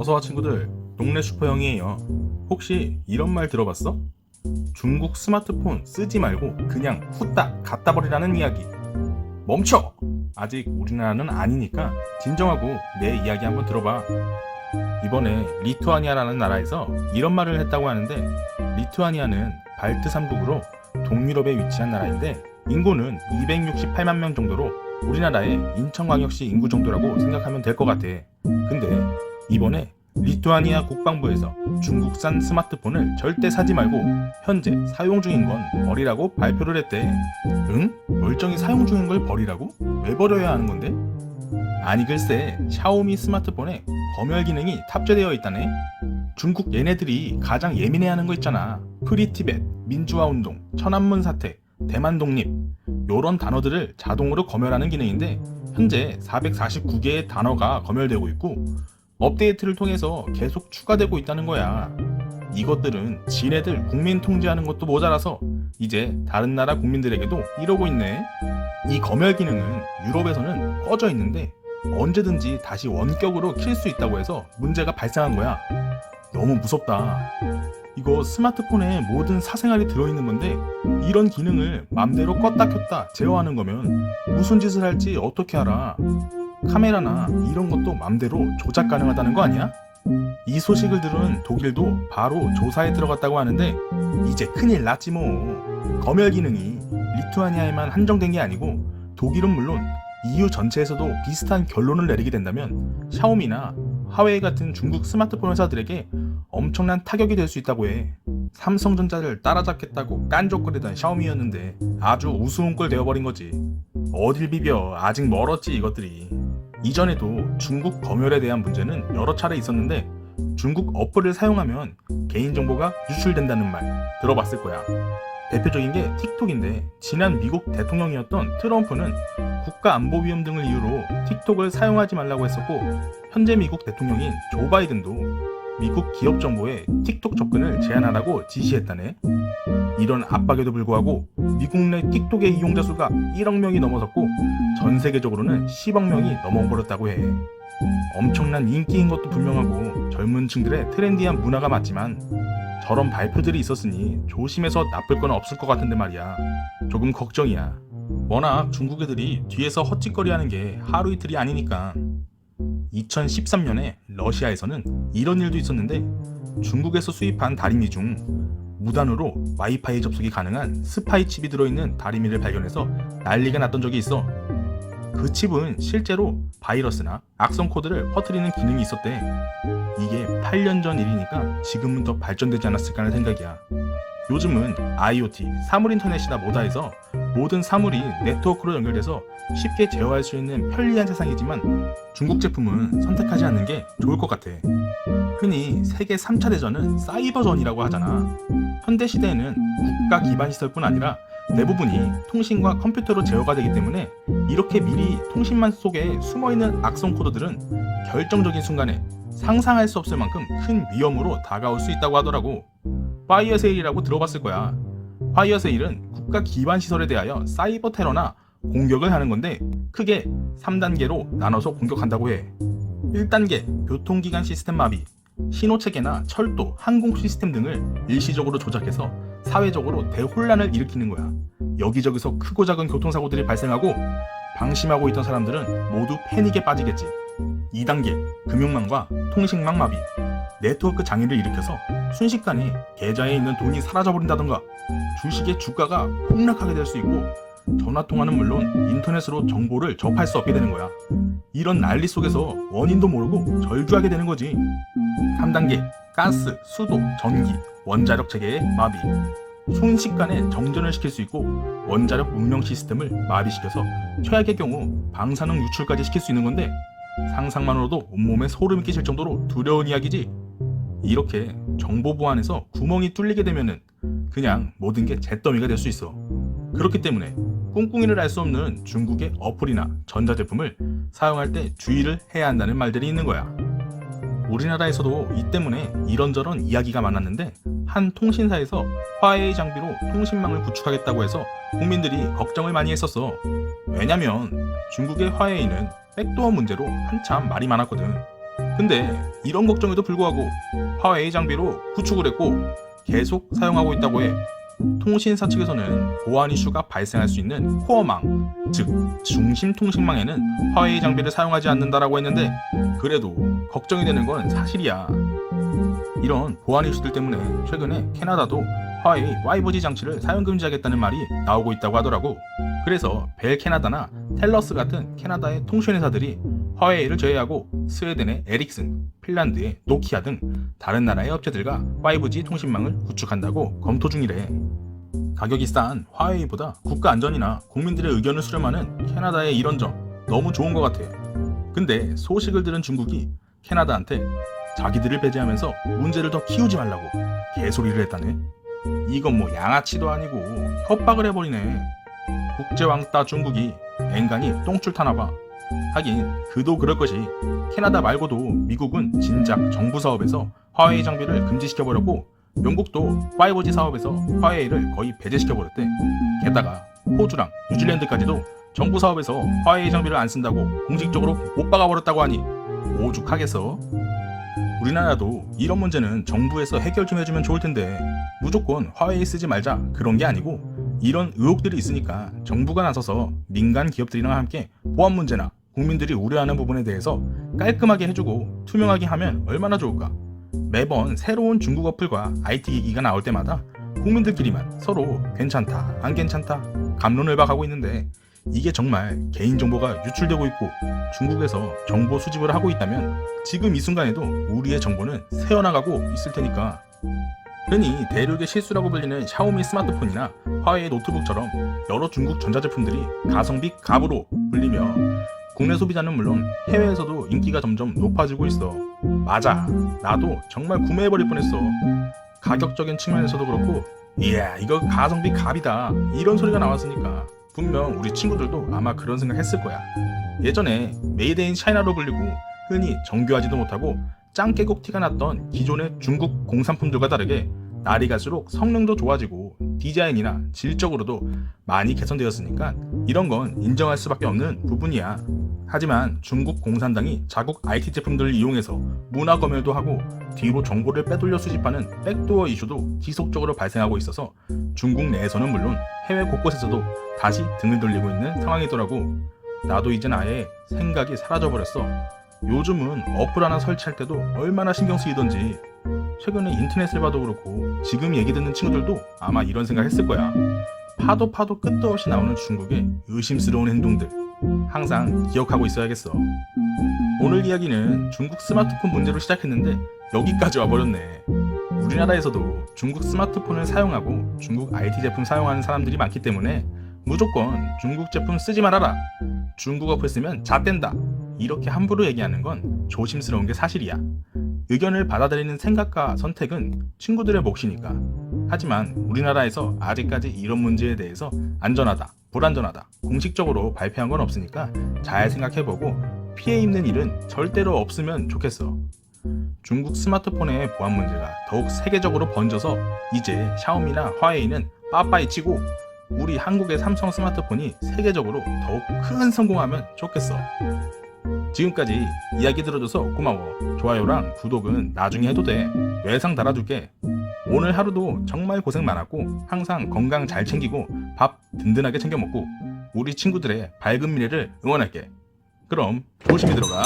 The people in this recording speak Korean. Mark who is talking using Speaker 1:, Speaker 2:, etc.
Speaker 1: 어서와 친구들, 동네 슈퍼형이에요. 혹시 이런 말 들어봤어? 중국 스마트폰 쓰지 말고 그냥 후딱 갖다 버리라는 이야기. 멈춰! 아직 우리나라는 아니니까 진정하고 내 이야기 한번 들어봐. 이번에 리투아니아라는 나라에서 이런 말을 했다고 하는데, 리투아니아는 발트 3국으로 동유럽에 위치한 나라인데 인구는 268만 명 정도로 우리나라의 인천광역시 인구 정도라고 생각하면 될 것 같아. 근데 이번에 리투아니아 국방부에서 중국산 스마트폰을 절대 사지 말고 현재 사용 중인 건 버리라고 발표를 했대. 응? 멀쩡히 사용 중인 걸 버리라고? 왜 버려야 하는 건데? 아니 글쎄, 샤오미 스마트폰에 검열 기능이 탑재되어 있다네. 중국 얘네들이 가장 예민해하는 거 있잖아. 프리티벳, 민주화 운동, 천안문 사태, 대만 독립, 요런 단어들을 자동으로 검열하는 기능인데 현재 449개의 단어가 검열되고 있고 업데이트를 통해서 계속 추가되고 있다는 거야. 이것들은 지네들 국민 통제하는 것도 모자라서 이제 다른 나라 국민들에게도 이러고 있네. 이 검열 기능은 유럽에서는 꺼져 있는데 언제든지 다시 원격으로 킬 수 있다고 해서 문제가 발생한 거야. 너무 무섭다. 이거 스마트폰에 모든 사생활이 들어있는 건데 이런 기능을 맘대로 껐다 켰다 제어하는 거면 무슨 짓을 할지 어떻게 알아? 카메라나 이런 것도 맘대로 조작 가능하다는 거 아니야? 이 소식을 들은 독일도 바로 조사에 들어갔다고 하는데 이제 큰일 났지 뭐. 검열 기능이 리투아니아에만 한정된 게 아니고 독일은 물론 EU 전체에서도 비슷한 결론을 내리게 된다면 샤오미나 화웨이 같은 중국 스마트폰 회사들에게 엄청난 타격이 될 수 있다고 해. 삼성전자를 따라잡겠다고 깐족거리던 샤오미였는데 아주 우스운 꼴 되어버린 거지. 어딜 비벼, 아직 멀었지 이것들이. 이전에도 중국 검열에 대한 문제는 여러 차례 있었는데 중국 어플을 사용하면 개인정보가 유출된다는 말 들어봤을 거야. 대표적인 게 틱톡인데 지난 미국 대통령이었던 트럼프는 국가안보 위험 등을 이유로 틱톡을 사용하지 말라고 했었고 현재 미국 대통령인 조 바이든도 미국 기업 정보에 틱톡 접근을 제한하라고 지시했다네. 이런 압박에도 불구하고 미국 내 틱톡의 이용자 수가 1억 명이 넘어섰고 전 세계적으로는 10억 명이 넘어버렸다고 해. 엄청난 인기인 것도 분명하고 젊은 층들의 트렌디한 문화가 맞지만 저런 발표들이 있었으니 조심해서 나쁠 건 없을 것 같은데 말이야. 조금 걱정이야. 워낙 중국 애들이 뒤에서 헛짓거리하는 게 하루 이틀이 아니니까. 2013년에 러시아에서는 이런 일도 있었는데 중국에서 수입한 다리미 중 무단으로 와이파이 접속이 가능한 스파이 칩이 들어있는 다리미를 발견해서 난리가 났던 적이 있어. 그 칩은 실제로 바이러스나 악성 코드를 퍼뜨리는 기능이 있었대. 이게 8년 전 일이니까 지금은 더 발전되지 않았을까 하는 생각이야. 요즘은 IoT, 사물 인터넷이나 뭐다 해서 모든 사물이 네트워크로 연결돼서 쉽게 제어할 수 있는 편리한 세상이지만 중국 제품은 선택하지 않는 게 좋을 것 같아. 흔히 세계 3차 대전은 사이버전이라고 하잖아. 현대시대에는 국가 기반 시설뿐 아니라 대부분이 통신과 컴퓨터로 제어가 되기 때문에 이렇게 미리 통신망 속에 숨어있는 악성 코드들은 결정적인 순간에 상상할 수 없을 만큼 큰 위험으로 다가올 수 있다고 하더라고. 파이어 세일이라고 들어봤을 거야. 파이어 세일은 국가 기반 시설에 대하여 사이버 테러나 공격을 하는 건데 크게 3단계로 나눠서 공격한다고 해. 1단계 교통기관 시스템 마비, 신호체계나 철도, 항공 시스템 등을 일시적으로 조작해서 사회적으로 대혼란을 일으키는 거야. 여기저기서 크고 작은 교통사고들이 발생하고 방심하고 있던 사람들은 모두 패닉에 빠지겠지. 2단계 금융망과 통신망 마비, 네트워크 장애를 일으켜서 순식간에 계좌에 있는 돈이 사라져버린다던가 주식의 주가가 폭락하게 될 수 있고 전화통화는 물론 인터넷으로 정보를 접할 수 없게 되는 거야. 이런 난리 속에서 원인도 모르고 절주하게 되는 거지. 3단계 가스, 수도, 전기, 원자력 체계의 마비, 순식간에 정전을 시킬 수 있고 원자력 운영 시스템을 마비시켜서 최악의 경우 방사능 유출까지 시킬 수 있는 건데 상상만으로도 온몸에 소름이 끼칠 정도로 두려운 이야기지. 이렇게 정보 보안에서 구멍이 뚫리게 되면은 그냥 모든 게 잿더미가 될 수 있어. 그렇기 때문에 꿍꿍이를 알 수 없는 중국의 어플이나 전자제품을 사용할 때 주의를 해야 한다는 말들이 있는 거야. 우리나라에서도 이 때문에 이런저런 이야기가 많았는데 한 통신사에서 화웨이 장비로 통신망을 구축하겠다고 해서 국민들이 걱정을 많이 했었어. 왜냐면 중국의 화웨이는 백도어 문제로 한참 말이 많았거든. 근데 이런 걱정에도 불구하고 화웨이 장비로 구축을 했고 계속 사용하고 있다고 해. 통신사 측에서는 보안 이슈가 발생할 수 있는 코어망, 즉 중심 통신망에는 화웨이 장비를 사용하지 않는다라고 했는데 그래도 걱정이 되는 건 사실이야. 이런 보안 이슈들 때문에 최근에 캐나다도 화웨이 5G 장치를 사용 금지하겠다는 말이 나오고 있다고 하더라고. 그래서 벨 캐나다나 텔러스 같은 캐나다의 통신회사들이 화웨이를 제외하고 스웨덴의 에릭슨, 핀란드의 노키아 등 다른 나라의 업체들과 5G 통신망을 구축한다고 검토 중이래. 가격이 싼 화웨이보다 국가 안전이나 국민들의 의견을 수렴하는 캐나다의 이런 점 너무 좋은 것 같아. 근데 소식을 들은 중국이 캐나다한테 자기들을 배제하면서 문제를 더 키우지 말라고 개소리를 했다네. 이건 뭐 양아치도 아니고 협박을 해버리네. 국제왕따 중국이 앵간히 똥줄 타나봐. 하긴 그도 그럴 것이 캐나다 말고도 미국은 진작 정부 사업에서 화웨이 장비를 금지시켜버렸고 영국도 5G 사업에서 화웨이를 거의 배제시켜버렸대. 게다가 호주랑 뉴질랜드까지도 정부 사업에서 화웨이 장비를 안 쓴다고 공식적으로 못 박아버렸다고 하니 오죽하겠어. 우리나라도 이런 문제는 정부에서 해결 좀 해주면 좋을 텐데 무조건 화웨이 쓰지 말자 그런 게 아니고 이런 의혹들이 있으니까 정부가 나서서 민간 기업들이랑 함께 보안 문제나 국민들이 우려하는 부분에 대해서 깔끔하게 해주고 투명하게 하면 얼마나 좋을까. 매번 새로운 중국 어플과 IT 기기가 나올 때마다 국민들끼리만 서로 괜찮다 안 괜찮다 갑론을박하고 있는데 이게 정말 개인정보가 유출되고 있고 중국에서 정보 수집을 하고 있다면 지금 이 순간에도 우리의 정보는 새어나가고 있을 테니까. 흔히 대륙의 실수라고 불리는 샤오미 스마트폰이나 화웨이 노트북처럼 여러 중국 전자제품들이 가성비 갑으로 불리며 국내 소비자는 물론 해외에서도 인기가 점점 높아지고 있어. 맞아, 나도 정말 구매해버릴 뻔했어. 가격적인 측면에서도 그렇고 이야 이거 가성비 갑이다 이런 소리가 나왔으니까 분명 우리 친구들도 아마 그런 생각 했을 거야. 예전에 메이드 인 차이나로 불리고 흔히 정교하지도 못하고 짱 깨곡 티가 났던 기존의 중국 공산품들과 다르게 날이 갈수록 성능도 좋아지고 디자인이나 질적으로도 많이 개선되었으니까 이런 건 인정할 수밖에 없는 부분이야. 하지만 중국 공산당이 자국 IT 제품들을 이용해서 문화 검열도 하고 뒤로 정보를 빼돌려 수집하는 백도어 이슈도 지속적으로 발생하고 있어서 중국 내에서는 물론 해외 곳곳에서도 다시 등을 돌리고 있는 상황이더라고. 나도 이젠 아예 생각이 사라져버렸어. 요즘은 어플 하나 설치할 때도 얼마나 신경 쓰이던지. 최근에 인터넷을 봐도 그렇고 지금 얘기 듣는 친구들도 아마 이런 생각 했을 거야. 파도 끝도 없이 나오는 중국의 의심스러운 행동들 항상 기억하고 있어야겠어. 오늘 이야기는 중국 스마트폰 문제로 시작했는데 여기까지 와버렸네. 우리나라에서도 중국 스마트폰을 사용하고 중국 IT 제품 사용하는 사람들이 많기 때문에 무조건 중국 제품 쓰지 말아라, 중국 어플 쓰면 잣된다 이렇게 함부로 얘기하는 건 조심스러운 게 사실이야. 의견을 받아들이는 생각과 선택은 친구들의 몫이니까. 하지만 우리나라에서 아직까지 이런 문제에 대해서 안전하다, 불안전하다 공식적으로 발표한 건 없으니까 잘 생각해보고 피해 입는 일은 절대로 없으면 좋겠어. 중국 스마트폰의 보안 문제가 더욱 세계적으로 번져서 이제 샤오미나 화웨이는 빠빠이 치고 우리 한국의 삼성 스마트폰이 세계적으로 더욱 큰 성공하면 좋겠어. 지금까지 이야기 들어줘서 고마워. 좋아요랑 구독은 나중에 해도 돼. 외상 달아줄게. 오늘 하루도 정말 고생 많았고 항상 건강 잘 챙기고 밥 든든하게 챙겨 먹고 우리 친구들의 밝은 미래를 응원할게. 그럼 조심히 들어가.